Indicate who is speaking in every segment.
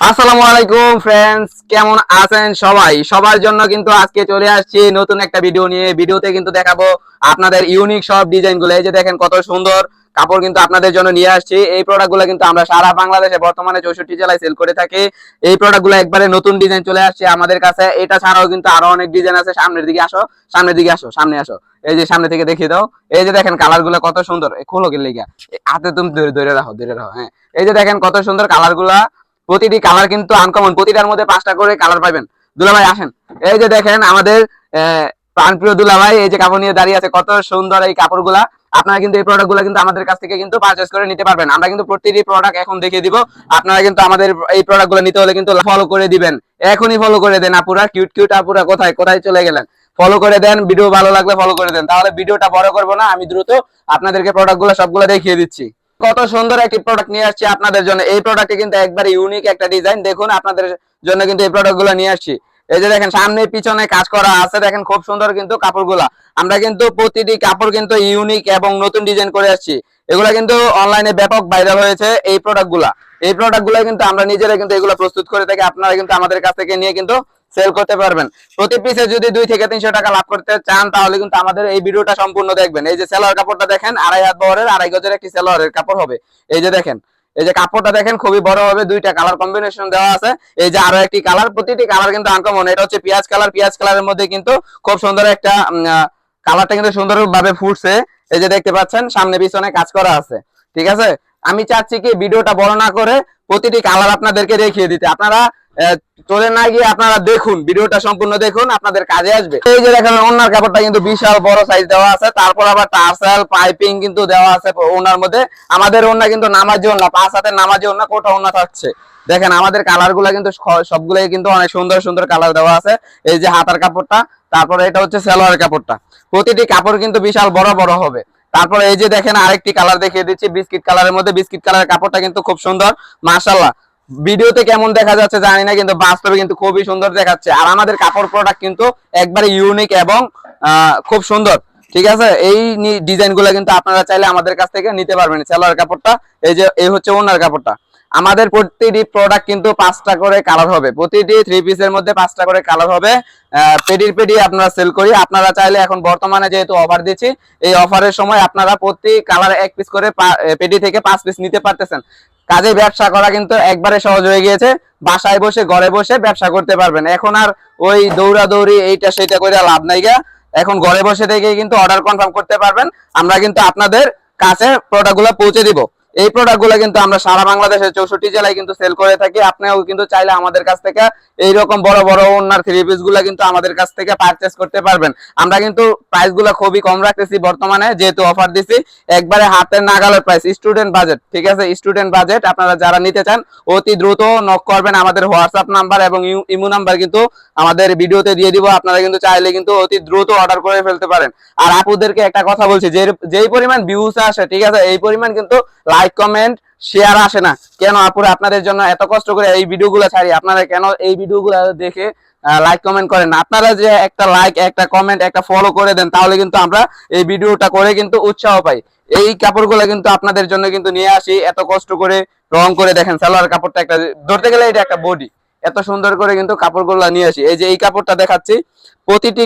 Speaker 1: আসসালামু আলাইকুম ফ্রেন্ডস, কেমন আছেন সবাই? সবার জন্য কিন্তু আজকে চলে আসছি নতুন একটা ভিডিও নিয়ে। ভিডিওতে কিন্তু দেখাবো আপনাদের ইউনিক সব ডিজাইন গুলো। এই যে দেখেন কত সুন্দর কাপড় কিন্তু আপনাদের জন্য নিয়ে আসছি। এই প্রোডাক্ট গুলো কিন্তু আমরা সারা বাংলাদেশে বর্তমানে 64 জেলায় সেল করে থাকি। এই প্রোডাক্ট গুলো একবারে নতুন ডিজাইন চলে আসছে আমাদের কাছে। এটা ছাড়াও কিন্তু আরো অনেক ডিজাইন আছে। সামনের দিকে আসো, সামনের দিকে আসো, সামনে আসো। এই যে সামনে থেকে দেখিয়ে দাও। এই যে দেখেন কালার গুলো কত সুন্দর। খোলো কি লেগা হাতে তুমি ধরে ধরে রাখো, ধরে রাখো। হ্যাঁ, এই যে দেখেন কত সুন্দর কালার গুলা। প্রতিটি কালার কিন্তু আনকমন, প্রতিটার মধ্যে 5টা করে কালার পাবেন। দুলাভাই আসেন, এই যে দেখেন আমাদের প্রাণপ্রিয় দুলাভাই এই যে কাপড় নিয়ে দাঁড়িয়ে আছে। কত সুন্দর এই কাপড়গুলা। আপনারা কিন্তু এই প্রোডাক্ট গুলো কিন্তু আমাদের কাছ থেকে কিন্তু পারচেস করে নিতে পারবেন। আমরা কিন্তু প্রতিটি প্রোডাক্ট এখন দেখিয়ে দিব। আপনারা কিন্তু আমাদের এই প্রোডাক্ট গুলো নিতে হলে কিন্তু ফলো করে দিবেন। এখনই ফলো করে দেন আপুরা, কিউট কিউট আপুরা কোথায় কোথায় চলে গেলেন? ফলো করে দেন, ভিডিও ভালো লাগলে ফলো করে দেন, তাহলে ভিডিওটা বড় করবো না, আমি দ্রুত আপনাদেরকে প্রোডাক্ট গুলো সবগুলো দেখিয়ে দিচ্ছি। কত সুন্দর একটি প্রোডাক্ট নিয়ে আসছি আপনাদের জন্য। এই প্রোডাক্টে কিন্তু একবারে ইউনিক একটা ডিজাইন। দেখুন আপনাদের জন্য কিন্তু এই প্রোডাক্ট গুলো নিয়ে আসছি। এই যে দেখেন সামনে পিছনে কাজ করা আছে, দেখেন খুব সুন্দর কিন্তু কাপড়গুলা। আমরা কিন্তু প্রতিটি কাপড় কিন্তু ইউনিক এবং নতুন ডিজাইন করে আসছি। এগুলা কিন্তু অনলাইনে ব্যাপক ভাইরাল হয়েছে এই প্রোডাক্ট গুলা। এই প্রোডাক্ট গুলো কিন্তু আমরা নিজেরা কিন্তু এগুলো প্রস্তুত করে থাকি। আপনারা কিন্তু আমাদের কাছ থেকে নিয়ে কিন্তু সেল করতে পারবেন। প্রতি পিসে যদি 2 থেকে 300 টাকা লাভ করতে চান তাহলে কিন্তু আমাদের এই ভিডিওটা সম্পূর্ণ দেখবেন। এই যে সেলোয়ার কাপড়টা দেখেন, 2.5 হাত বহরের 2.5 গজের একটি সেলোয়ারের কাপড় হবে। এই যে দেখেন, এই যে কাপড়টা দেখেন খুবই বড় হবে, 2টা কালার কম্বিনেশন দেওয়া আছে। এই যে আরো একটি কালার, প্রতিটি কালার কিন্তু আনকমন। এটা হচ্ছে পেঁয়াজ কালার। পেঁয়াজ কালারের মধ্যে কিন্তু খুব সুন্দর একটা কালারটা কিন্তু সুন্দরভাবে ফুটছে। এই যে দেখতে পাচ্ছেন সামনে পিছনে কাজ করা আছে। ঠিক আছে, আমি চাচ্ছি কি ভিডিওটা বড় না করে প্রতিটি কালার আপনাদেরকে দেখিয়ে দিতে। আপনারা চলে না গিয়ে আপনারা দেখুন, ভিডিওটা সম্পূর্ণ দেখুন, আপনাদের কাজে আসবে। এই যে দেখেন ওনার কাপড়টা কিন্তু বিশাল বড় সাইজ দেওয়া আছে। তারপর আবার টার্সেল পাইপিং কিন্তু দেওয়া আছে ওনার মধ্যে। আমাদের ওনা কিন্তু নামাজি ওনা, 5 হাতের নামাজি ওনা, কোটা ওনা থাকছে। দেখেন আমাদের কালার গুলা কিন্তু সবগুলাই কিন্তু অনেক সুন্দর সুন্দর কালার দেওয়া আছে। এই যে হাতার কাপড়টা, তারপরে এটা হচ্ছে সালোয়ারের কাপড়টা। প্রতিটি কাপড় কিন্তু বিশাল বড় বড় হবে। তারপরে এই যে দেখেন আরেকটি কালার দেখিয়ে দিচ্ছি, বিস্কিট কালারের মধ্যে। বিস্কিট কালারের কাপড়টা কিন্তু খুব সুন্দর, মাশাআল্লাহ। ভিডিওতে কেমন দেখা যাচ্ছে জানি না, কিন্তু বাস্তবে কিন্তু খুবই সুন্দর দেখাচ্ছে। আর আমাদের কাপড় প্রোডাক্ট কিন্তু একবারে ইউনিক এবং খুব সুন্দর। ঠিক আছে, এই ডিজাইন গুলো কিন্তু আপনারা চাইলে আমাদের কাছ থেকে নিতে পারবেন। সালোয়ার কাপড়টা এই যে এই হচ্ছে ওনার কাপড়টা। আমাদের প্রতিটি প্রোডাক্ট কিন্তু 5টা করে কালার হবে। প্রতিটি 3 পিসের মধ্যে 5টা করে কালার হবে। পেডির পেডি আপনারা সেল করি। আপনারা চাইলে এখন বর্তমানে যেহেতু অফার দিচ্ছি, এই অফারের সময় আপনারা প্রতি কালার 1 পিস করে পেডি থেকে 5 পিস নিতে পারতেছেন। কাজে ব্যবসা করা কিন্তু একবারে সহজ হয়ে গিয়েছে। বাসায় বসে ঘরে বসে ব্যবসা করতে পারবেন। এখন আর ওই দৌড়াদৌড়ি এইটা সেটা করে লাভ নাই গা। এখন ঘরে বসে থেকে কিন্তু অর্ডার কনফার্ম করতে পারবেন। আমরা কিন্তু আপনাদের কাছে প্রোডাক্টগুলো পৌঁছে দিব। এই প্রোডাক্টগুলো কিন্তু আমরা সারা বাংলাদেশের 64 জেলায় কিন্তু সেল করে থাকি। আপনিও কিন্তু চাইলে আমাদের কাছ থেকে এইরকম বড় বড় ওনার 3 পিস গুলা কিন্তু আমাদের কাছ থেকে পারচেজ করতে পারবেন। আমরা কিন্তু প্রাইস গুলা খুবই কম রাখতেছি বর্তমানে, যেহেতু অফার দিছি। একবারে হাতের নাগালের প্রাইস, স্টুডেন্ট বাজেট। ঠিক আছে, স্টুডেন্ট বাজেট। আপনারা যারা নিতে চান অতি দ্রুত নক করবেন। আমাদের হোয়াটসঅ্যাপ নাম্বার এবং ইমো নাম্বার কিন্তু আমাদের ভিডিওতে দিয়ে দিব। আপনারা কিন্তু চাইলে কিন্তু অতি দ্রুত অর্ডার করে ফেলতে পারেন। আর আপুদেরকে একটা কথা বলছি, যেই পরিমাণ ভিউজ আসে, ঠিক আছে, এই পরিমাণ কিন্তু লাইক কমেন্ট শেয়ার আসে না। কেন আপুরা? আপনাদের জন্য এত কষ্ট করে এই ভিডিওগুলো ছাড়ি, আপনারা কেন এই ভিডিওগুলো দেখে লাইক কমেন্ট করেন না? আপনারা যে একটা লাইক, একটা কমেন্ট, একটা ফলো করে দেন, তাহলে কিন্তু আমরা এই ভিডিওটা করে কিন্তু উৎসাহ পাই। এই কাপড়গুলো কিন্তু আপনাদের জন্য কিন্তু নিয়ে আসি এত কষ্ট করে, রং করে। দেখেন সালোয়ার কাপড়টা একটা ধরতে গেলে এটা একটা বডি, এত সুন্দর করে কিন্তু কাপড়গুলো নিয়ে আসি। এই যে এই কাপড়টা দেখাচ্ছি, প্রতিটি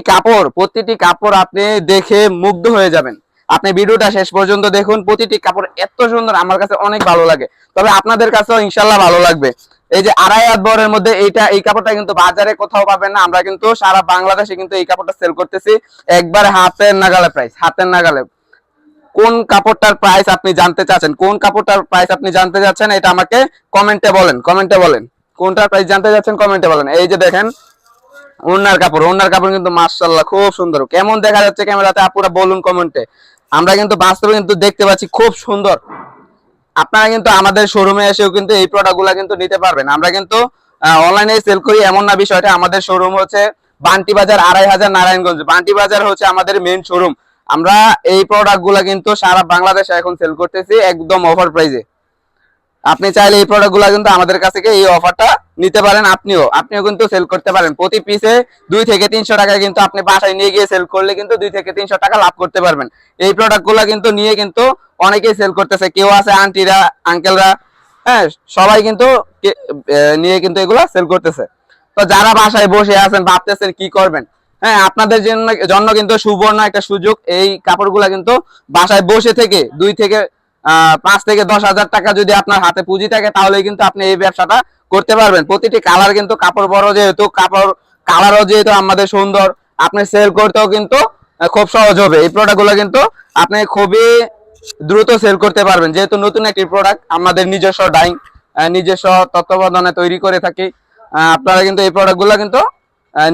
Speaker 1: কাপড় আপনি দেখে মুগ্ধ হয়ে যাবেন। আপনি ভিডিওটা শেষ পর্যন্ত দেখুন, প্রতিটি কাপড় এত সুন্দর, আমার কাছে অনেক ভালো লাগে। তবে আপনাদের কাছেও ইনশাল্লাহ ভালো লাগবে। এই যে 2.5 হাত বহরের মধ্যে এই কাপড়টা কিন্তু বাজারে কোথাও পাবেন না। আমরা কিন্তু সারা বাংলাদেশে কিন্তু এই কাপড়টা সেল করতেছি একবারে হাতের নাগালে প্রাইস, হাতের নাগালে। কোন কাপড়টার প্রাইস আপনি জানতে চাচ্ছেন? কোন কাপড়টার প্রাইস আপনি জানতে চাচ্ছেন? এটা আমাকে কমেন্টে বলেন, কমেন্টে বলেন কোনটার প্রাইস জানতে চাচ্ছেন, কমেন্টে বলেন। এই যে দেখেন ওনার কাপড়, ওনার কাপড় কিন্তু মাশাআল্লাহ খুব সুন্দর। কেমন দেখা যাচ্ছে ক্যামেরাতে আপুরা বলুন কমেন্টে। আমরা কিন্তু বাস্তবে কিন্তু দেখতে পাচ্ছি খুব সুন্দর। আপনারা কিন্তু আমাদের শোরুমে এসেও কিন্তু এই প্রোডাক্টগুলো কিন্তু নিতে পারবেন। আমরা কিন্তু অনলাইনে সেল করি এমন না বিষয়টা। আমাদের শোরুম হচ্ছে বান্টি বাজার 2.5 নারায়ণগঞ্জ। বান্টি বাজার হচ্ছে আমাদের মেইন শোরুম। আমরা এই প্রোডাক্টগুলো কিন্তু সারা বাংলাদেশে এখন সেল করতেছি একদম অফার প্রাইসে। আপনি চাইলে এই প্রোডাক্টগুলো কিন্তু আমাদের কাছ থেকে এই অফারটা নিতে পারেন। আপনিও কিন্তু সেল করতে পারেন। প্রতি পিসে 2 থেকে 300 টাকা কিন্তু আপনি বাসায় নিয়ে গিয়ে সেল করলে কিন্তু 2 থেকে 300 টাকা লাভ করতে পারবেন। এই প্রোডাক্টগুলো কিন্তু নিয়ে কিন্তু অনেকেই সেল করতেছে। কেউ আছে আন্টিরা, আঙ্কেলরা হ্যাঁ, সবাই কিন্তু নিয়ে কিন্তু এগুলা সেল করতেছে। তো যারা বাসায় বসে আছেন ভাবতেছেন কি করবেন, হ্যাঁ, আপনাদের জন্য জন্য কিন্তু সুবর্ণ একটা সুযোগ। এই কাপড়গুলা কিন্তু বাসায় বসে থেকে 5 থেকে 10 হাজার টাকা যদি আপনার হাতে পুঁজি থাকে তাহলে কিন্তু আপনি এই ব্যবসাটা করতে পারবেন। প্রতিটি কালার কিন্তু কাপড় বড় যেহেতু, কাপড় কালারও যেহেতু আমাদের সুন্দর, আপনি সেল করতেও কিন্তু খুব সহজ হবে। এই প্রোডাক্টগুলো কিন্তু আপনি খুবই দ্রুত সেল করতে পারবেন, যেহেতু নতুন একটি প্রোডাক্ট, আমাদের নিজস্ব ডাইং, নিজস্ব তত্ত্বাবধানে তৈরি করে থাকি। আপনারা কিন্তু এই প্রোডাক্টগুলো কিন্তু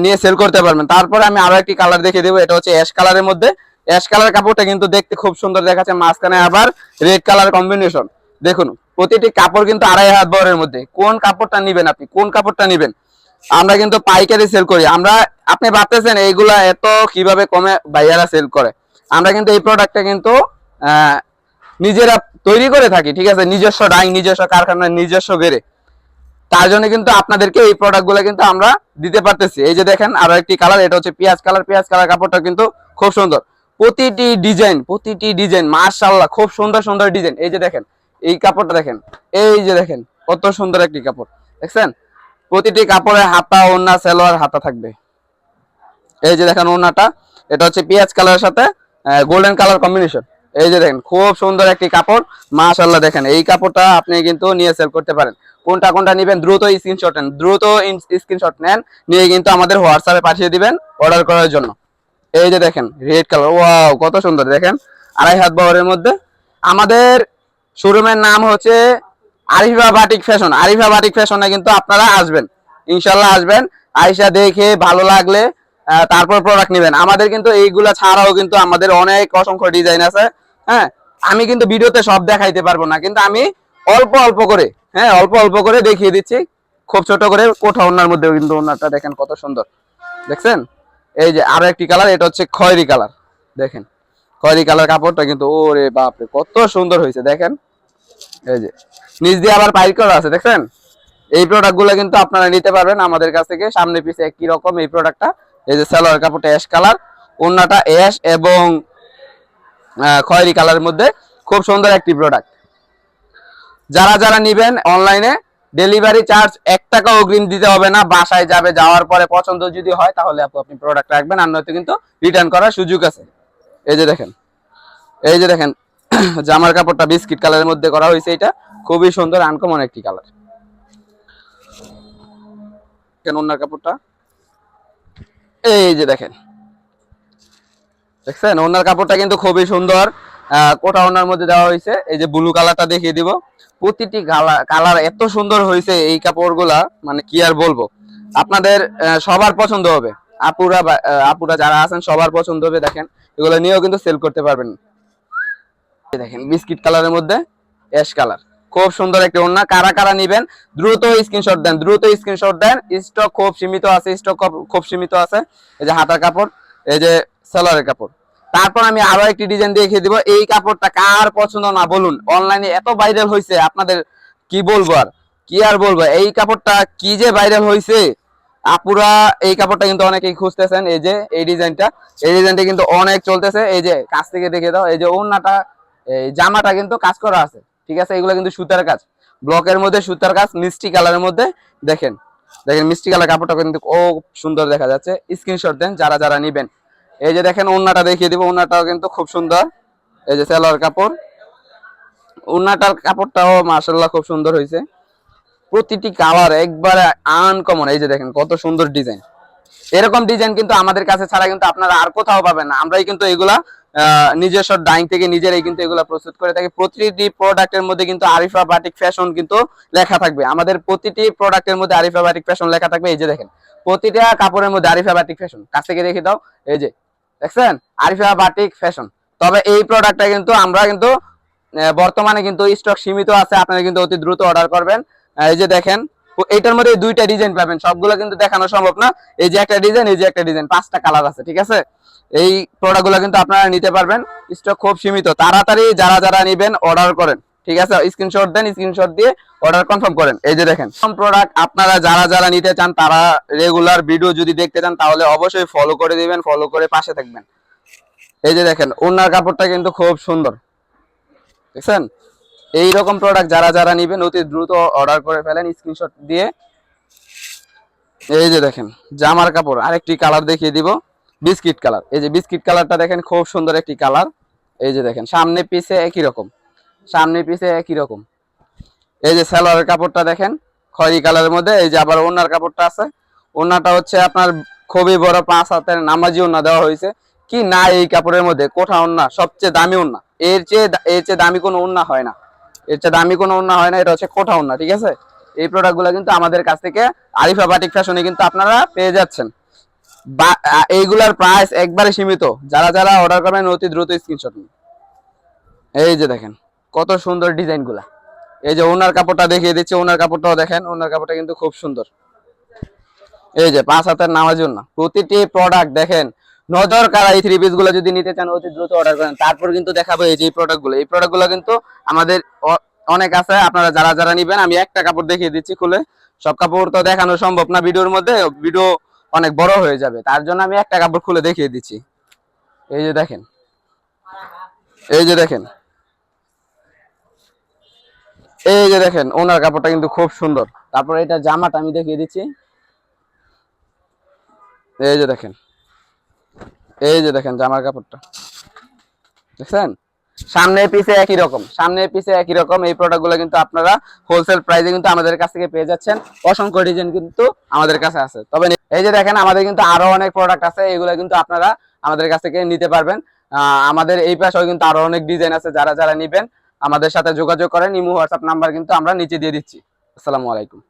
Speaker 1: নিয়ে সেল করতে পারবেন। তারপরে আমি আরো একটি কালার দেখিয়ে দেবো, এটা হচ্ছে অ্যাশ কালারের মধ্যে। অ্যাশ কালার কাপড়টা কিন্তু দেখতে খুব সুন্দর দেখাচ্ছে, মাঝখানে আবার রেড কালার কম্বিনেশন। দেখুন প্রতিটি কাপড় কিন্তু 2.5 হাত বহরের মধ্যে। কোন কাপড়টা নিবেন আপনি, কোন কাপড়টা নিবেন? আমরা কিন্তু পাইকারি সেল করি। আপনি ভাবতেছেন এইগুলা এত কিভাবে কমে ভাইয়ারা সেল করে, আমরা কিন্তু এই প্রোডাক্টটা কিন্তু নিজেরা তৈরি করে থাকি, ঠিক আছে, নিজস্ব ডাইং, নিজস্ব কারখানা, নিজস্ব গেরে। তার জন্য কিন্তু আপনাদেরকে এই প্রোডাক্ট গুলো কিন্তু আমরা দিতে পারতেছি। এই যে দেখেন আরো একটি কালার, এটা হচ্ছে পেঁয়াজ কালার। পেঁয়াজ কালার কাপড়টা কিন্তু খুব সুন্দর, প্রতিটি ডিজাইন মাশাআল্লাহ, খুব সুন্দর সুন্দর ডিজাইন। এই যে দেখেন এই কাপড়টা দেখেন, এই যে দেখেন কত সুন্দর একটি কাপড়, দেখছেন? প্রতিটি কাপড়ে হাতা, ওড়না, সালোয়ার হাতা থাকবে। এই যে দেখেন ওড়নাটা, এটা হচ্ছে পেঁয়াজ কালারের সাথে গোল্ডেন কালার কম্বিনেশন। এই যে দেখেন খুব সুন্দর একটি কাপড়, মাশাআল্লাহ। দেখেন এই কাপড়টা আপনি কিন্তু নিয়ে সেল করতে পারেন। কোনটা কোনটা নেবেন দ্রুত স্ক্রিনশট নেন, নিয়ে কিন্তু আমাদের হোয়াটসঅ্যাপে পাঠিয়ে দিবেন অর্ডার করার জন্য। এই যে দেখেন রেড কালার, ওয়াও কত সুন্দর, দেখেন 2.5 হাত বহরের মধ্যে। আমাদের শোরুমের নাম হচ্ছে Arifa batik fashion. Arifa batik ফ্যাশনে কিন্তু আপনারা আসবেন, ইনশাল্লাহ আসবেন। আইসা দেখে ভালো লাগলে তারপর প্রোডাক্ট নেবেন। আমাদের কিন্তু এইগুলা ছাড়াও কিন্তু আমাদের অনেক অসংখ্য ডিজাইন আছে। হ্যাঁ, আমি কিন্তু ভিডিওতে সব দেখাইতে পারবো না, কিন্তু আমি অল্প অল্প করে, হ্যাঁ, অল্প অল্প করে দেখিয়ে দিচ্ছি, খুব ছোট করে। কোঠা ওনার মধ্যেও কিন্তু ওনারটা দেখেন কত সুন্দর, দেখছেন? এই যে আরো একটি কালার, এটা হচ্ছে খয়েরি কালার। দেখেন খয়েরি কালার কাপড়টা কিন্তু ওরে বাপরে কত সুন্দর হয়েছে, দেখেন। এই যে নিচ দিয়ে আবার পাইল করা আছে, দেখছেন? এই প্রোডাক্ট গুলো কিন্তু আপনারা নিতে পারবেন আমাদের কাছ থেকে, সামনে পিছে একই রকম এই প্রোডাক্টটা। এই যে সালোয়ার কাপড়টা অ্যাশ কালার, ওড়নাটা অ্যাশ এবং খয়েরি কালারের মধ্যে, খুব সুন্দর একটি প্রোডাক্ট। যারা যারা নিবেন অনলাইনে ডেলিভারি চার্জ 1 টাকা অগ্রিম দিতে হবে না। বাসায় যাবে, যাওয়ার পরে পছন্দ যদি হয় তাহলে আপনি প্রোডাক্ট রাখবেন, আর নয়তো কিন্তু রিটার্ন করার সুযোগ আছে। এই যে দেখেন, এই যে দেখেন জামার কাপড়টা বিস্কিট কালারের মধ্যে করা হয়েছে, এটা খুবই সুন্দর আনকমন একটি কালার। ওড়নার কাপড়টা এই যে দেখেন, দেখছেন ওড়নার কাপড়টা কিন্তু খুবই সুন্দর, কোটা ওড়নার মধ্যে দেওয়া হয়েছে। এই যে ব্লু কালারটা দেখিয়ে দিব, প্রতিটি কালার এত সুন্দর হয়েছে এই কাপড়গুলা, মানে কি আর বলবো। আপনাদের সবার পছন্দ হবে, আপুরা যারা আছেন সবার পছন্দ হবে। দেখেন এগুলো নিয়েও কিন্তু সেল করতে পারবেন। দেখেন বিস্কিট কালারের মধ্যে অ্যাশ কালার, খুব সুন্দর একটি ওড়না। কারা কারা নিবেন দ্রুত স্ক্রিনশট দেন, দ্রুত স্ক্রিনশট দেন। স্টক খুব সীমিত আছে, স্টক খুব সীমিত আছে। এই যে হাতার কাপড়, এই যে সালোয়ারের কাপড়। তারপর আমি আরো একটি ডিজাইন দেখিয়ে দিব। এই কাপড়টা কার পছন্দ না বলুন, অনলাইনে এত ভাইরাল হয়েছে, আপনাদের কি বলবো আর, কি আর বলবো। এই কাপড়টা কি যে ভাইরাল হয়েছে, আপুরা এই কাপড়টা কিন্তু অনেকেই খুঁজতেছেন। এই যে এই ডিজাইনটা, এই ডিজাইনটা কিন্তু অনেক চলতেছে। এই যে কাছ থেকে দেখে দাও, এই যে ওড়নাটা, এই জামাটা কিন্তু কাজ করা আছে, ঠিক আছে? এগুলো কিন্তু সুতার কাজ, ব্লকের মধ্যে সুতার কাজ, মিষ্টি কালারের মধ্যে। দেখেন দেখেন মিষ্টি কালার কাপড়টা কিন্তু ও সুন্দর দেখা যাচ্ছে। স্ক্রিনশট দেন যারা যারা নিবেন। এই যে দেখেন ওড়নাটা দেখিয়ে দিব, ওড়নাটাও কিন্তু খুব সুন্দর। এই যে সালোয়ার কাপড়, ওড়নাটার কাপড়টাও মাশাআল্লাহ খুব সুন্দর হয়েছে। প্রতিটি কালার একবারে আনকমন। এই যে দেখেন কত সুন্দর ডিজাইন। এরকম ডিজাইন কিন্তু আমাদের কাছে ছাড়া কিন্তু আপনারা আর কোথাও পাবেন না। আমরাই কিন্তু এগুলা নিজস্ব ডাইং থেকে নিজেরাই কিন্তু এগুলা প্রস্তুত করে থাকি। প্রতিটি প্রোডাক্টের মধ্যে কিন্তু আরিফা বাটিক ফ্যাশন কিন্তু লেখা থাকবে। আমাদের প্রতিটি প্রোডাক্টের মধ্যে আরিফা বাটিক ফ্যাশন লেখা থাকবে। এই যে দেখেন প্রতিটা কাপড়ের মধ্যে আরিফা বাটিক ফ্যাশন, কাছ থেকে রেখে দাও। এই যে দেখছেন আরিফা বাটিক ফ্যাশন। তবে এই প্রোডাক্টটা কিন্তু আমরা কিন্তু বর্তমানে কিন্তু স্টক সীমিত আছে, আপনারা কিন্তু অতি দ্রুত অর্ডার করবেন। এই যে দেখেন এইটার মধ্যে 2টা ডিজাইন পাবেন, সবগুলো কিন্তু দেখানো সম্ভব না। এই যে একটা ডিজাইন, এই যে একটা ডিজাইন, 5টা কালার আছে, ঠিক আছে? এই প্রোডাক্টগুলো কিন্তু আপনারা নিতে পারবেন, স্টক খুব সীমিত। তাড়াতাড়ি যারা যারা নেবেন অর্ডার করেন, ঠিক আছে? স্ক্রিনশট দেন, স্ক্রিনশট দিয়ে অর্ডার কনফার্ম করেন। এই যে দেখেন সব প্রোডাক্ট আপনারা যারা যারা নিতে চান, তারা রেগুলার ভিডিও যদি দেখতে চান তাহলে অবশ্যই ফলো করে দিবেন, ফলো করে পাশে থাকবেন। এই যে দেখেন ওড়নার কাপড়টা কিন্তু খুব সুন্দর, দেখছেন? এই রকম প্রোডাক্ট যারা যারা নিবেন অতি দ্রুত অর্ডার করে ফেলেন স্ক্রিনশট দিয়ে। এই যে দেখেন জামার কাপড় আরেকটি কালার দেখিয়ে দিব, বিস্কিট কালার। এই যে বিস্কিট কালারটা দেখেন খুব সুন্দর একটি কালার। এই যে দেখেন সামনে পিছে একই রকম, সামনে পিছে একই রকম। এই যে সালোয়ারের কাপড়টা দেখেন খয়েরি কালারের মধ্যে। এই যে আবার ওড়নার কাপড়টা আছে, ওড়নাটা হচ্ছে আপনার খুবই বড় 5 হাতের নামাজি ওড়না দেওয়া হয়েছে। কি না এই কাপড়ের মধ্যে কোঠা ওড়না, সবচেয়ে দামি ওড়না, এর চেয়ে দামি কোনো ওড়না হয় না, এর চেয়ে দামি কোনো ওড়না হয় না। এটা হচ্ছে কোঠা ওড়না, ঠিক আছে। এই প্রোডাক্টগুলো কিন্তু আমাদের কাছ থেকে আরিফা বাটিক ফ্যাশনে কিন্তু আপনারা পেয়ে যাচ্ছেন। এইগুলার প্রাইস একবারে সীমিত, যারা যারা অর্ডার করবেন অতি দ্রুত স্ক্রিনশট নিন। এই যে দেখেন কত সুন্দর ডিজাইন গুলা। এই যে ওনার কাপড়টা দেখিয়ে দিচ্ছি, ওনার কাপড়টাও দেখেন, ওনার কাপড়টা কিন্তু খুব সুন্দর। এই যে 5 হাতের নামাজি ওড়না, প্রতিটি প্রোডাক্ট দেখেন নজর কাড়া। এই থ্রি পিস গুলো যদি নিতে চান অতি দ্রুত অর্ডার করেন। তারপর কিন্তু দেখাবো এই যে এই প্রোডাক্ট গুলো কিন্তু আমাদের অনেক আছে। আপনারা যারা যারা নিবেন, আমি একটা কাপড় দেখিয়ে দিচ্ছি খুলে, সব কাপড় তো দেখানো সম্ভব না ভিডিওর মধ্যে, ভিডিও অনেক বড় হয়ে যাবে, তার জন্য আমি একটা কাপড় খুলে দেখিয়ে দিচ্ছি। এই যে দেখেন, এই যে দেখেন, এই যে দেখেন ওনার কাপড়টা কিন্তু খুব সুন্দর। তারপর এটা জামাটা আমি দেখিয়ে দিচ্ছি। এই যে দেখেন, এই যে দেখেন জামার কাপড়টা দেখছেন, সামনে পিছে একই রকম, সামনে পিছে একই রকম। এই প্রোডাক্টগুলো কিন্তু আপনারা হোলসেল প্রাইসে কিন্তু আমাদের কাছ থেকে পেয়ে যাচ্ছেন। অসংখ্য ডিজাইন কিন্তু আমাদের কাছে আছে। তবে এই যে দেখেন আমাদের কিন্তু আরো অনেক প্রোডাক্ট আছে, এগুলো কিন্তু আপনারা আমাদের কাছ থেকে নিতে পারবেন। আমাদের এই পাশেও কিন্তু আরো অনেক ডিজাইন আছে, যারা যারা নিবেন আমাদের সাথে যোগাযোগ করেন। ইমো হোয়াটসঅ্যাপ নাম্বার কিন্তু আমরা নিচে দিয়ে দিচ্ছি। আসসালামু আলাইকুম।